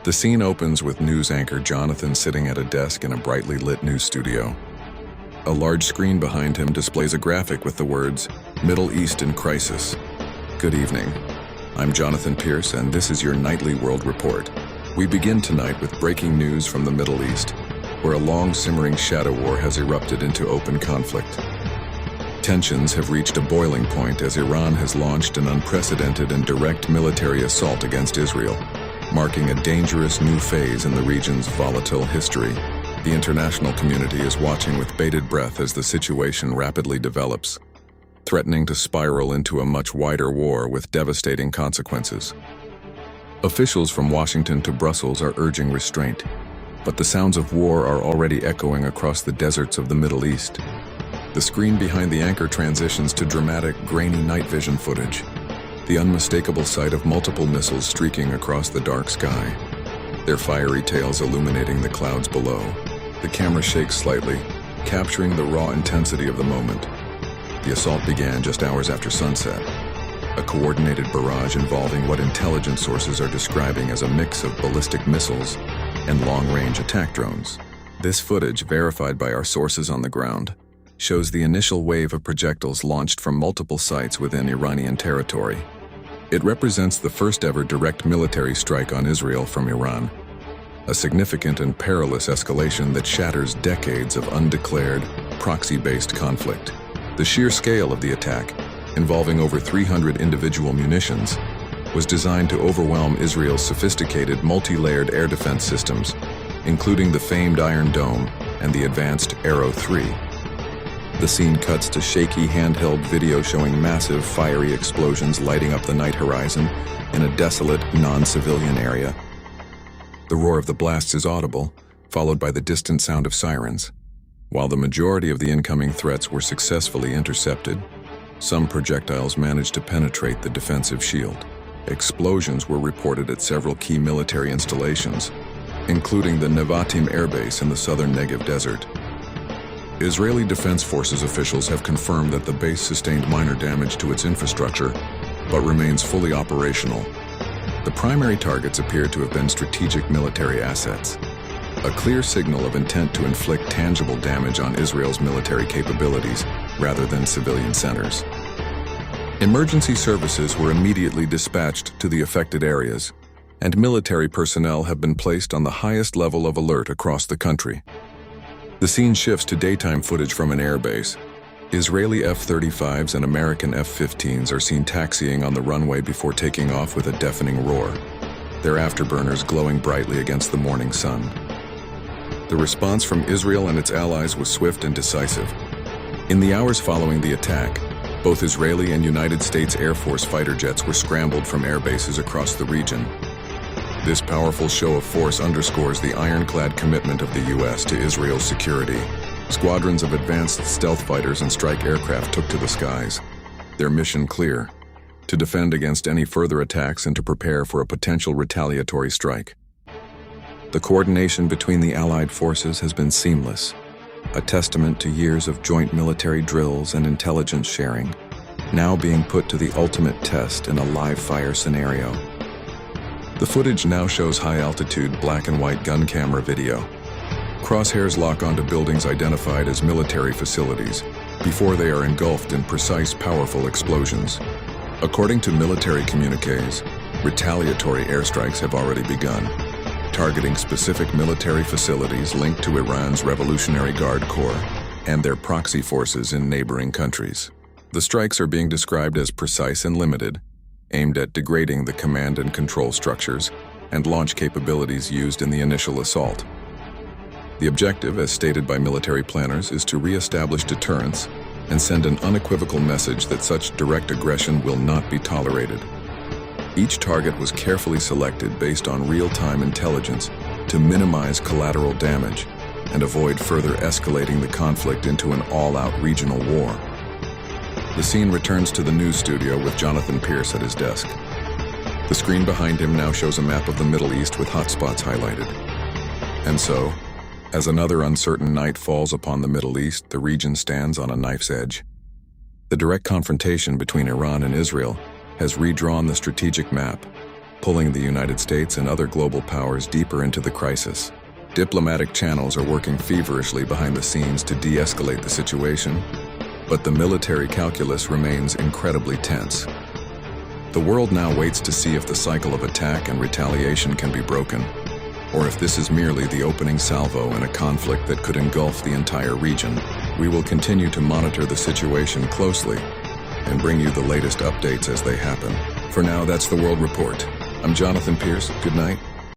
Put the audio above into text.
The scene opens with news anchor Jonathan sitting at a desk in a brightly lit news studio. A large screen behind him displays a graphic with the words, "Middle East in Crisis." Good evening. I'm Jonathan Pierce, and this is your nightly world report. We begin tonight with breaking news from the Middle East, where a long simmering shadow war has erupted into open conflict. Tensions have reached a boiling point as Iran has launched an unprecedented and direct military assault against Israel, marking a dangerous new phase in the region's volatile history. The international community is watching with bated breath as the situation rapidly develops, threatening to spiral into a much wider war with devastating consequences. Officials from Washington to Brussels are urging restraint, but the sounds of war are already echoing across the deserts of the Middle East. The screen behind the anchor transitions to dramatic, grainy night vision footage, the unmistakable sight of multiple missiles streaking across the dark sky, their fiery tails illuminating the clouds below. The camera shakes slightly, capturing the raw intensity of the moment. The assault began just hours after sunset, a coordinated barrage involving what intelligence sources are describing as a mix of ballistic missiles and long-range attack drones. This footage, verified by our sources on the ground, shows the initial wave of projectiles launched from multiple sites within Iranian territory. It represents the first-ever direct military strike on Israel from Iran, a significant and perilous escalation that shatters decades of undeclared, proxy-based conflict. The sheer scale of the attack, involving over 300 individual munitions, was designed to overwhelm Israel's sophisticated multi-layered air defense systems, including the famed Iron Dome and the advanced Arrow 3. The scene cuts to shaky handheld video showing massive, fiery explosions lighting up the night horizon in a desolate, non-civilian area. The roar of the blasts is audible, followed by the distant sound of sirens. While the majority of the incoming threats were successfully intercepted, some projectiles managed to penetrate the defensive shield. Explosions were reported at several key military installations, including the Nevatim Air Base in the southern Negev Desert. Israeli Defense Forces officials have confirmed that the base sustained minor damage to its infrastructure, but remains fully operational. The primary targets appear to have been strategic military assets, a clear signal of intent to inflict tangible damage on Israel's military capabilities rather than civilian centers. Emergency services were immediately dispatched to the affected areas, and military personnel have been placed on the highest level of alert across the country. The scene shifts to daytime footage from an airbase. Israeli F-35s and American F-15s are seen taxiing on the runway before taking off with a deafening roar, their afterburners glowing brightly against the morning sun. The response from Israel and its allies was swift and decisive. In the hours following the attack, both Israeli and United States Air Force fighter jets were scrambled from air bases across the region. This powerful show of force underscores the ironclad commitment of the U.S. to Israel's security. Squadrons of advanced stealth fighters and strike aircraft took to the skies, their mission clear: to defend against any further attacks and to prepare for a potential retaliatory strike. The coordination between the Allied forces has been seamless, a testament to years of joint military drills and intelligence sharing, now being put to the ultimate test in a live-fire scenario. The footage now shows high-altitude black and white gun camera video. Crosshairs lock onto buildings identified as military facilities before they are engulfed in precise, powerful explosions. According to military communiques, retaliatory airstrikes have already begun, targeting specific military facilities linked to Iran's Revolutionary Guard Corps and their proxy forces in neighboring countries. The strikes are being described as precise and limited, aimed at degrading the command and control structures and launch capabilities used in the initial assault. The objective, as stated by military planners, is to re-establish deterrence and send an unequivocal message that such direct aggression will not be tolerated. Each target was carefully selected based on real-time intelligence to minimize collateral damage and avoid further escalating the conflict into an all-out regional war. The scene returns to the news studio with Jonathan Pierce at his desk. The screen behind him now shows a map of the Middle East with hotspots highlighted. And so, as another uncertain night falls upon the Middle East, the region stands on a knife's edge. The direct confrontation between Iran and Israel has redrawn the strategic map, pulling the United States and other global powers deeper into the crisis. Diplomatic channels are working feverishly behind the scenes to de-escalate the situation, but the military calculus remains incredibly tense. The world now waits to see if the cycle of attack and retaliation can be broken, or if this is merely the opening salvo in a conflict that could engulf the entire region. We will continue to monitor the situation closely and bring you the latest updates as they happen. For now, that's the World Report. I'm Jonathan Pierce. Good night.